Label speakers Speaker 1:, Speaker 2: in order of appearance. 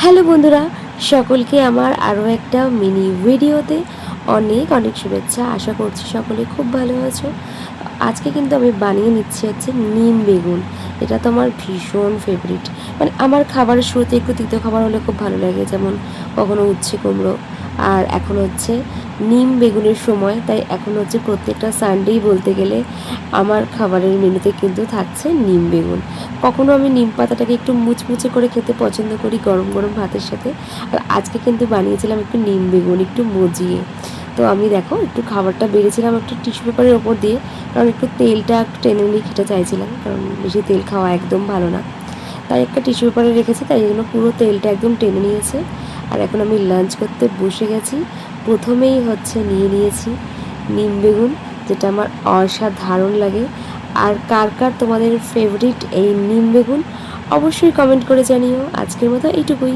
Speaker 1: Hello বন্ধুরা, সকলকে আমার আরও একটা মিনি ভিডিওতে অনেক অনেক শুভেচ্ছা। আশা করছি সকলে খুব ভালো আছো। আজকে কিন্তু আমি বানিয়ে নিচ্ছি হচ্ছে নিম বেগুন। এটা তো আমার ভীষণ ফেভারিট। মানে আমার খাবারের শুরুতে একটু তিতো খাবার হলে খুব ভালো লাগে, যেমন কখনো উচ্ছে কুমড়ো। আর এখন হচ্ছে নিম বেগুনের সময়, তাই এখন হচ্ছে প্রত্যেকটা সানডেই বলতে গেলে আমার খাবারের মেনুতে কিন্তু থাকছে নিম বেগুন। কখনো আমি নিম পাতাটাকে একটু মুচমুচে করে খেতে পছন্দ করি গরম গরম ভাতের সাথে। আর আজকে কিন্তু বানিয়েছিলাম একটু নিম বেগুন একটু মজিয়ে। তো আমি দেখো একটু খাবারটা বেড়েছিলাম একটু টিস্যু পেপারের ওপর দিয়ে, কারণ একটু তেলটা একটু টেনে নিয়ে খেতে চাইছিলাম, কারণ বেশি তেল খাওয়া একদম ভালো না। তাই একটা টিস্যু পেপারে রেখেছি, তাই জন্য পুরো তেলটা একদম টেনে নিয়েছে। আর এখন আমি লাঞ্চ করতে বসে গেছি। প্রথমেই হচ্ছে নিয়ে নিয়েছি নিম বেগুন, যেটা আমার অসাধারণ লাগে। আর কার কার তোমাদের ফেভারিট এই নিম বেগুন অবশ্যই কমেন্ট করে জানিও। আজকের মতো এইটুকুই।